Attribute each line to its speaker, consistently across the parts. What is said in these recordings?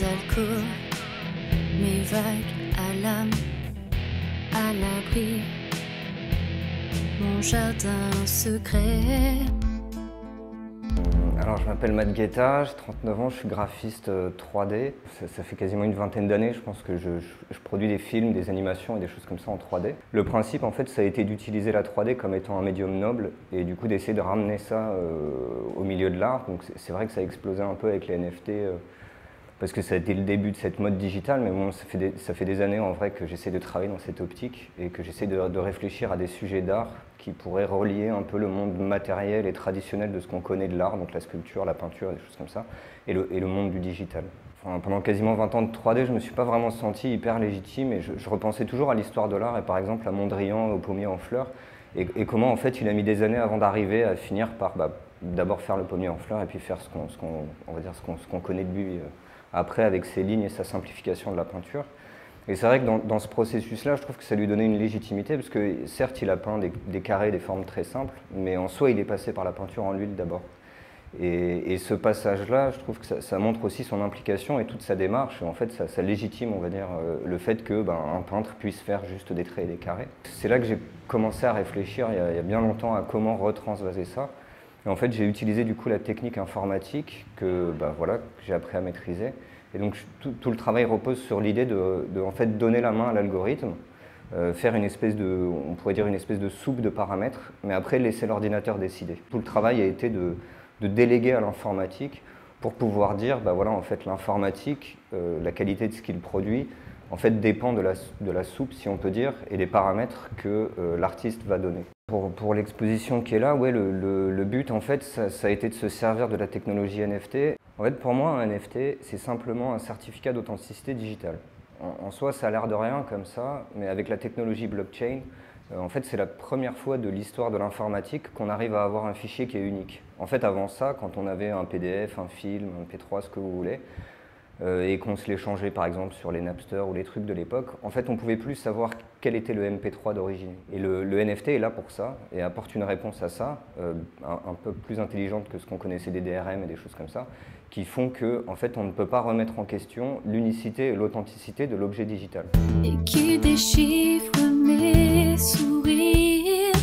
Speaker 1: mes alcools, mes vagues à l'âme, à l'abri, mon jardin secret.
Speaker 2: Alors je m'appelle Matt Guetta, j'ai 39 ans, je suis graphiste 3D. Ça fait quasiment une vingtaine d'années, je pense que je produis des films, des animations et des choses comme ça en 3D. Le principe en fait ça a été d'utiliser la 3D comme étant un médium noble et du coup d'essayer de ramener ça au milieu de l'art. Donc c'est vrai que ça a explosé un peu avec les NFT parce que ça a été le début de cette mode digitale, mais bon, ça fait des années en vrai que j'essaie de travailler dans cette optique et que j'essaie de réfléchir à des sujets d'art qui pourraient relier un peu le monde matériel et traditionnel de ce qu'on connaît de l'art, donc la sculpture, la peinture, des choses comme ça, et le monde du digital. Enfin, pendant quasiment 20 ans de 3D, je ne me suis pas vraiment senti hyper légitime et je repensais toujours à l'histoire de l'art et par exemple à Mondrian, au pommier en fleurs, et comment en fait il a mis des années avant d'arriver à finir par d'abord faire le pommier en fleurs et puis faire ce qu'on connaît de lui après avec ses lignes et sa simplification de la peinture. Et c'est vrai que dans ce processus-là, je trouve que ça lui donnait une légitimité, parce que certes, il a peint des carrés, des formes très simples, mais en soi, il est passé par la peinture en l'huile d'abord. Et ce passage-là, je trouve que ça montre aussi son implication et toute sa démarche. Et en fait, ça légitime, on va dire, le fait que un peintre puisse faire juste des traits et des carrés. C'est là que j'ai commencé à réfléchir, il y a bien longtemps, à comment retransvaser ça. Et en fait, j'ai utilisé du coup la technique informatique que j'ai appris à maîtriser. Et donc tout le travail repose sur l'idée de en fait donner la main à l'algorithme, faire on pourrait dire une espèce de soupe de paramètres, mais après laisser l'ordinateur décider. Tout le travail a été de déléguer à l'informatique pour pouvoir dire, en fait l'informatique, la qualité de ce qu'il produit, en fait dépend de la soupe, si on peut dire, et des paramètres que l'artiste va donner. Pour l'exposition qui est là, ouais, le but en fait, ça a été de se servir de la technologie NFT. En fait, pour moi, un NFT, c'est simplement un certificat d'authenticité digitale. En soi, ça a l'air de rien comme ça, mais avec la technologie blockchain, en fait, c'est la première fois de l'histoire de l'informatique qu'on arrive à avoir un fichier qui est unique. En fait, avant ça, quand on avait un PDF, un film, un MP3, ce que vous voulez, et qu'on se l'échangeait par exemple sur les Napster ou les trucs de l'époque, en fait on pouvait plus savoir quel était le MP3 d'origine. Et le NFT est là pour ça et apporte une réponse à ça, un peu plus intelligente que ce qu'on connaissait des DRM et des choses comme ça, qui font que en fait on ne peut pas remettre en question l'unicité et l'authenticité de l'objet digital.
Speaker 1: Et qui déchiffre mes sourires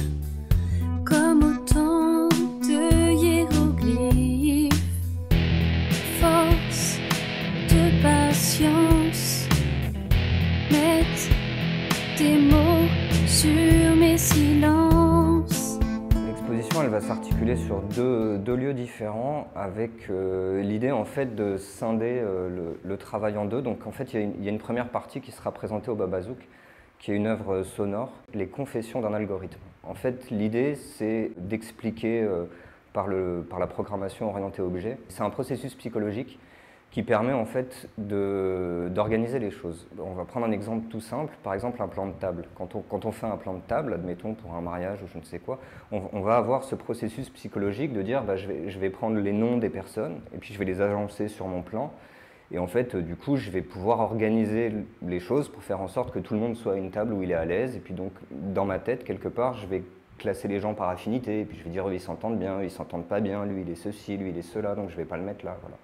Speaker 1: comme autant de hiéroglyphes. Force de patience, mettre des mots sur mes silences.
Speaker 2: L'exposition elle va s'articuler sur deux lieux différents avec l'idée en fait de scinder le travail en deux. Donc en fait il y a une première partie qui sera présentée au Babazouk, qui est une œuvre sonore, les confessions d'un algorithme. En fait l'idée c'est d'expliquer par la programmation orientée objet. C'est un processus psychologique qui permet en fait d'organiser les choses. On va prendre un exemple tout simple, par exemple un plan de table. Quand on fait un plan de table, admettons pour un mariage ou je ne sais quoi, on va avoir ce processus psychologique de dire je vais prendre les noms des personnes et puis je vais les agencer sur mon plan. Et en fait, du coup, je vais pouvoir organiser les choses pour faire en sorte que tout le monde soit à une table où il est à l'aise. Et puis donc, dans ma tête, quelque part, je vais classer les gens par affinité. Et puis je vais dire, ils s'entendent bien, ils s'entendent pas bien, lui il est ceci, lui il est cela, donc je vais pas le mettre là. Voilà.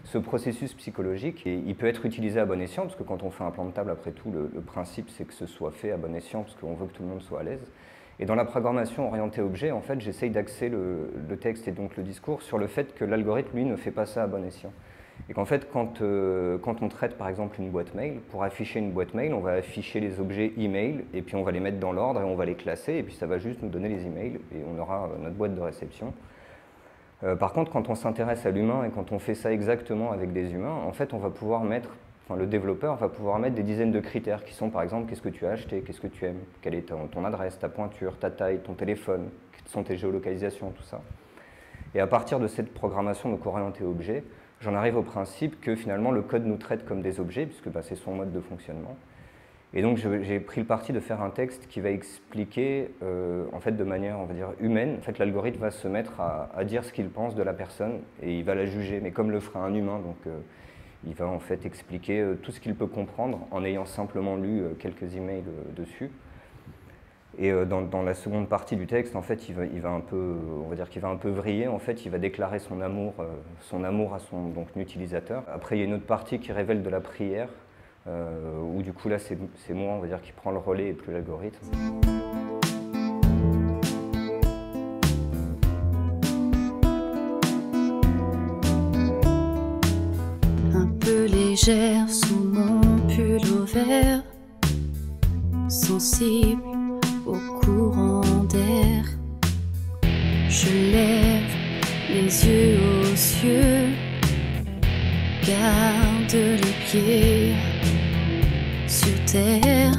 Speaker 2: Ce processus psychologique, il peut être utilisé à bon escient, parce que quand on fait un plan de table, après tout, le principe c'est que ce soit fait à bon escient, parce qu'on veut que tout le monde soit à l'aise. Et dans la programmation orientée objet, en fait, j'essaye d'axer le texte et donc le discours sur le fait que l'algorithme, lui, ne fait pas ça à bon escient. Et qu'en fait, quand on traite par exemple une boîte mail, pour afficher une boîte mail, on va afficher les objets email, et puis on va les mettre dans l'ordre, et on va les classer, et puis ça va juste nous donner les emails, et on aura notre boîte de réception. Par contre, quand on s'intéresse à l'humain et quand on fait ça exactement avec des humains, en fait, on va pouvoir mettre, le développeur va pouvoir mettre des dizaines de critères qui sont par exemple qu'est-ce que tu as acheté, qu'est-ce que tu aimes, quelle est ton adresse, ta pointure, ta taille, ton téléphone, quelles sont tes géolocalisations, tout ça. Et à partir de cette programmation donc orientée objet, j'en arrive au principe que finalement le code nous traite comme des objets, puisque c'est son mode de fonctionnement. Et donc j'ai pris le parti de faire un texte qui va expliquer, en fait de manière, on va dire, humaine. En fait, l'algorithme va se mettre à dire ce qu'il pense de la personne et il va la juger, mais comme le ferait un humain. Donc il va en fait expliquer tout ce qu'il peut comprendre en ayant simplement lu quelques emails dessus. Et dans la seconde partie du texte, en fait, il va un peu, on va dire qu'il va un peu vriller. En fait, il va déclarer son amour à son donc, utilisateur. Après, il y a une autre partie qui révèle de la prière, où du coup là, c'est moi, on va dire, qui prend le relais et plus l'algorithme.
Speaker 1: Un peu légère sous mon pull au vert, sensible au courant d'air. Je lève les yeux aux cieux, garde les pieds sur terre.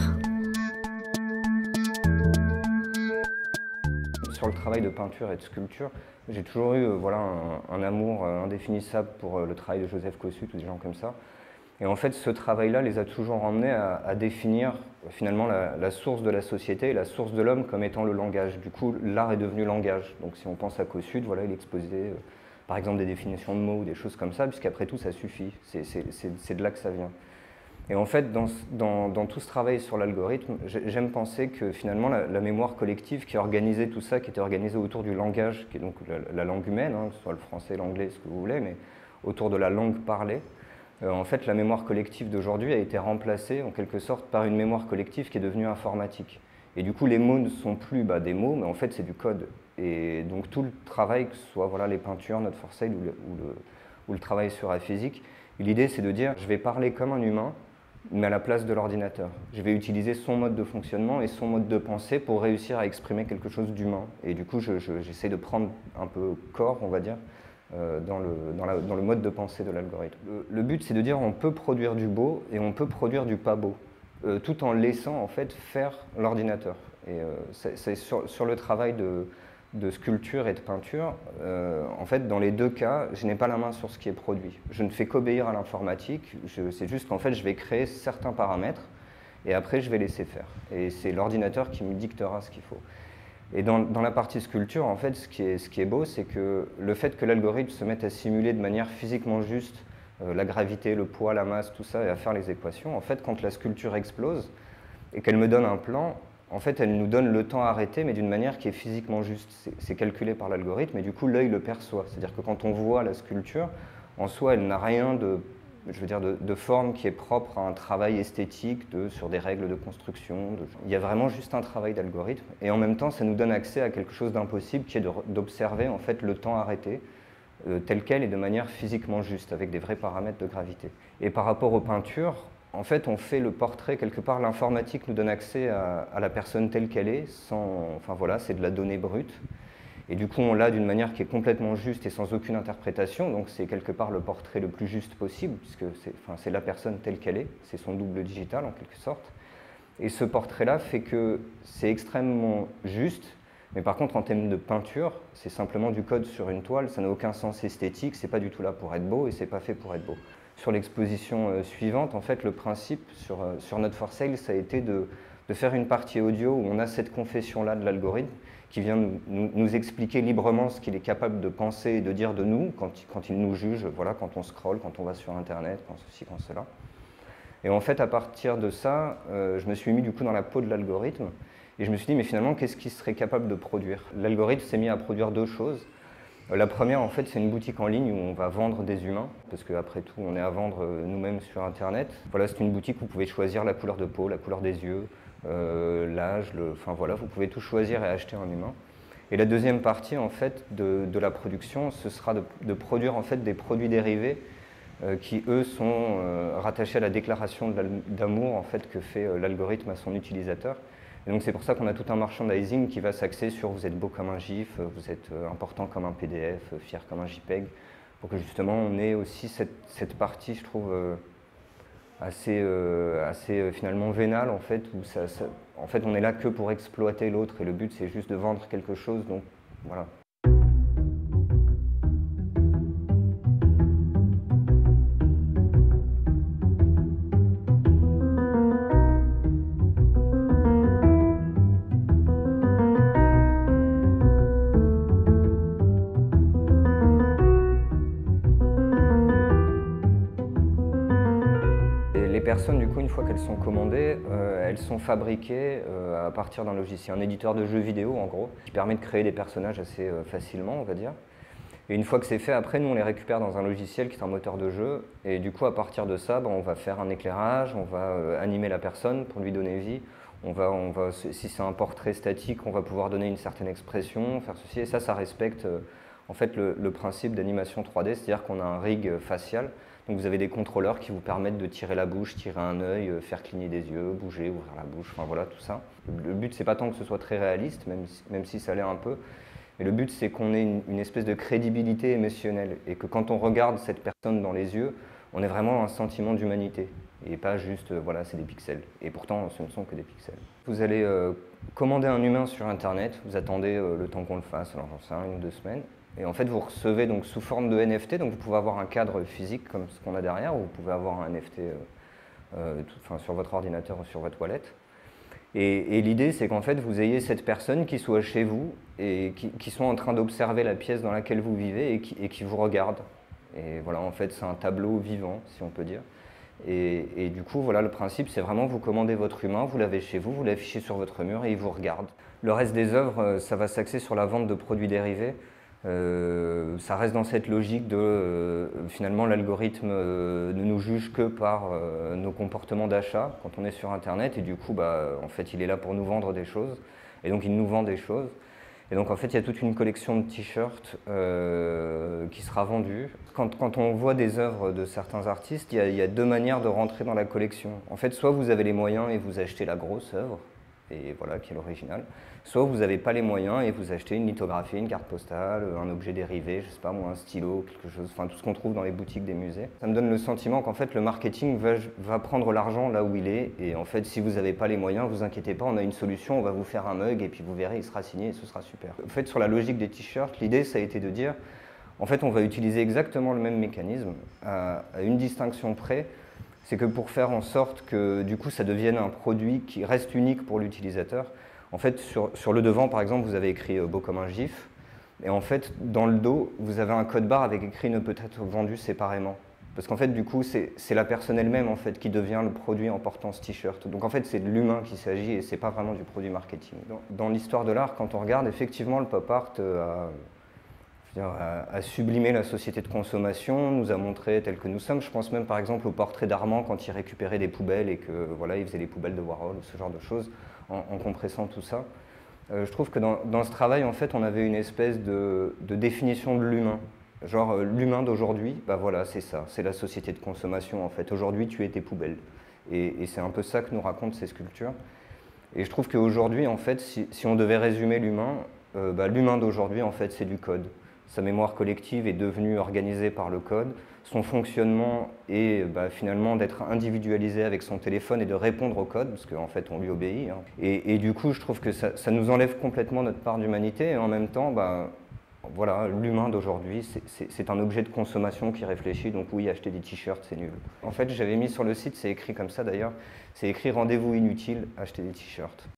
Speaker 2: Sur le travail de peinture et de sculpture, j'ai toujours eu voilà, un amour indéfinissable pour le travail de Joseph Kosuth ou des gens comme ça. Et en fait, ce travail-là les a toujours emmenés à définir finalement la source de la société et la source de l'homme comme étant le langage. Du coup, l'art est devenu langage. Donc si on pense à Kosuth, voilà, il exposait par exemple des définitions de mots ou des choses comme ça, puisqu'après tout, ça suffit. C'est de là que ça vient. Et en fait, dans tout ce travail sur l'algorithme, j'aime penser que finalement, la mémoire collective qui organisait tout ça, qui était organisée autour du langage, qui est donc la langue humaine, hein, que ce soit le français, l'anglais, ce que vous voulez, mais autour de la langue parlée, en fait, la mémoire collective d'aujourd'hui a été remplacée, en quelque sorte, par une mémoire collective qui est devenue informatique. Et du coup, les mots ne sont plus des mots, mais en fait, c'est du code. Et donc, tout le travail, que ce soit voilà, les peintures, Not for Sale ou le travail sur la physique, l'idée, c'est de dire, je vais parler comme un humain, mais à la place de l'ordinateur. Je vais utiliser son mode de fonctionnement et son mode de pensée pour réussir à exprimer quelque chose d'humain. Et du coup, j'essaie de prendre un peu corps, on va dire, dans le mode de pensée de l'algorithme. Le but, c'est de dire on peut produire du beau et on peut produire du pas beau, tout en laissant en fait faire l'ordinateur. Et c'est sur le travail de sculpture et de peinture, en fait, dans les deux cas, je n'ai pas la main sur ce qui est produit. Je ne fais qu'obéir à l'informatique, c'est juste qu'en fait, je vais créer certains paramètres et après, je vais laisser faire. Et c'est l'ordinateur qui me dictera ce qu'il faut. Et dans la partie sculpture, en fait, ce qui est beau, c'est que le fait que l'algorithme se mette à simuler de manière physiquement juste la gravité, le poids, la masse, tout ça, et à faire les équations, en fait, quand la sculpture explose et qu'elle me donne un plan, en fait, elle nous donne le temps arrêté, mais d'une manière qui est physiquement juste. C'est calculé par l'algorithme, et du coup, l'œil le perçoit. C'est-à-dire que quand on voit la sculpture, en soi, elle n'a rien de forme qui est propre à un travail esthétique sur des règles de construction. Il y a vraiment juste un travail d'algorithme, et en même temps, ça nous donne accès à quelque chose d'impossible, qui est d'observer en fait le temps arrêté, tel quel et de manière physiquement juste, avec des vrais paramètres de gravité. Et par rapport aux peintures, en fait, on fait le portrait, quelque part, l'informatique nous donne accès à la personne telle qu'elle est, enfin voilà, c'est de la donnée brute. Et du coup, on l'a d'une manière qui est complètement juste et sans aucune interprétation, donc c'est quelque part le portrait le plus juste possible, puisque c'est la personne telle qu'elle est, c'est son double digital en quelque sorte. Et ce portrait-là fait que c'est extrêmement juste, mais par contre, en termes de peinture, c'est simplement du code sur une toile, ça n'a aucun sens esthétique, c'est pas du tout là pour être beau et c'est pas fait pour être beau. Sur l'exposition suivante, en fait, le principe sur Not for Sale, ça a été de faire une partie audio où on a cette confession-là de l'algorithme qui vient nous expliquer librement ce qu'il est capable de penser et de dire de nous quand il nous juge, voilà, quand on scrolle, quand on va sur Internet, quand ceci, quand cela. Et en fait, à partir de ça, je me suis mis du coup dans la peau de l'algorithme et je me suis dit, mais finalement, qu'est-ce qu'il serait capable de produire? L'algorithme s'est mis à produire deux choses. La première, en fait, c'est une boutique en ligne où on va vendre des humains, parce qu'après tout, on est à vendre nous-mêmes sur Internet. Voilà, c'est une boutique où vous pouvez choisir la couleur de peau, la couleur des yeux, l'âge, enfin voilà, vous pouvez tout choisir et acheter un humain. Et la deuxième partie, en fait, de la production, ce sera de produire en fait des produits dérivés qui, eux, sont rattachés à la déclaration d'amour en fait, que fait l'algorithme à son utilisateur. Et donc c'est pour ça qu'on a tout un merchandising qui va s'axer sur vous êtes beau comme un GIF, vous êtes important comme un PDF, fier comme un JPEG, pour que justement on ait aussi cette partie, je trouve, assez finalement vénale en fait, où en fait on est là que pour exploiter l'autre et le but c'est juste de vendre quelque chose, donc voilà. Les Les personnes, du coup, une fois qu'elles sont commandées, elles sont fabriquées à partir d'un logiciel, un éditeur de jeux vidéo en gros, qui permet de créer des personnages assez facilement, on va dire. Et une fois que c'est fait, après, nous, on les récupère dans un logiciel qui est un moteur de jeu. Et du coup, à partir de ça, on va faire un éclairage, on va animer la personne pour lui donner vie. Si c'est un portrait statique, on va pouvoir donner une certaine expression, faire ceci. Et ça respecte en fait le principe d'animation 3D, c'est-à-dire qu'on a un rig facial. Donc vous avez des contrôleurs qui vous permettent de tirer la bouche, tirer un œil, faire cligner des yeux, bouger, ouvrir la bouche, enfin voilà, tout ça. Le but, c'est pas tant que ce soit très réaliste, même si ça l'est un peu. Mais le but, c'est qu'on ait une espèce de crédibilité émotionnelle et que quand on regarde cette personne dans les yeux, on ait vraiment un sentiment d'humanité et pas juste, voilà, c'est des pixels. Et pourtant, ce ne sont que des pixels. Vous allez commander un humain sur Internet, vous attendez le temps qu'on le fasse, alors j'en sais rien, 1 ou 2 semaines. Et en fait, vous recevez donc sous forme de NFT, donc vous pouvez avoir un cadre physique comme ce qu'on a derrière, ou vous pouvez avoir un NFT sur votre ordinateur ou sur votre wallet. Et l'idée, c'est qu'en fait, vous ayez cette personne qui soit chez vous et qui soit en train d'observer la pièce dans laquelle vous vivez et qui vous regarde. Et voilà, en fait, c'est un tableau vivant, si on peut dire. Et du coup, voilà, le principe, c'est vraiment vous commandez votre humain, vous l'avez chez vous, vous l'affichez sur votre mur et il vous regarde. Le reste des œuvres, ça va s'axer sur la vente de produits dérivés. Ça reste dans cette logique de finalement l'algorithme ne nous juge que par nos comportements d'achat quand on est sur Internet et du coup en fait il est là pour nous vendre des choses et donc il nous vend des choses et donc en fait il y a toute une collection de t-shirts qui sera vendue. Quand on voit des œuvres de certains artistes, il y a 2 manières de rentrer dans la collection. En fait, soit vous avez les moyens et vous achetez la grosse œuvre, et voilà, qui est l'original. Soit vous n'avez pas les moyens et vous achetez une lithographie, une carte postale, un objet dérivé, je sais pas moi, un stylo, quelque chose, enfin tout ce qu'on trouve dans les boutiques des musées. Ça me donne le sentiment qu'en fait le marketing va prendre l'argent là où il est et en fait si vous n'avez pas les moyens, vous inquiétez pas, on a une solution, on va vous faire un mug et puis vous verrez, il sera signé et ce sera super. En fait sur la logique des t-shirts, l'idée ça a été de dire, en fait on va utiliser exactement le même mécanisme à une distinction près. C'est que pour faire en sorte que du coup ça devienne un produit qui reste unique pour l'utilisateur, en fait sur le devant par exemple vous avez écrit beau comme un gif et en fait dans le dos vous avez un code barre avec écrit ne peut être vendu séparément. Parce qu'en fait du coup c'est la personne elle-même en fait qui devient le produit en portant ce t-shirt. Donc en fait c'est de l'humain qu'il s'agit et c'est pas vraiment du produit marketing. Dans l'histoire de l'art quand on regarde effectivement le pop art a sublimé la société de consommation, nous a montré tel que nous sommes. Je pense même par exemple au portrait d'Armand quand il récupérait des poubelles et que voilà, il faisait les poubelles de Warhol ou ce genre de choses en compressant tout ça. Je trouve que dans ce travail en fait on avait une espèce de définition de l'humain. Genre l'humain d'aujourd'hui, voilà, c'est ça, c'est la société de consommation en fait. Aujourd'hui tu es tes poubelles. Et c'est un peu ça que nous racontent ces sculptures. Et je trouve qu'aujourd'hui en fait si on devait résumer l'humain, l'humain d'aujourd'hui en fait c'est du code. Sa mémoire collective est devenue organisée par le code. Son fonctionnement est finalement d'être individualisé avec son téléphone et de répondre au code, parce qu'en fait on lui obéit. Hein. Et du coup, je trouve que ça nous enlève complètement notre part d'humanité et en même temps, voilà, l'humain d'aujourd'hui, c'est un objet de consommation qui réfléchit, donc oui, acheter des t-shirts, c'est nul. En fait, j'avais mis sur le site, c'est écrit comme ça d'ailleurs, c'est écrit rendez-vous inutile, acheter des t-shirts.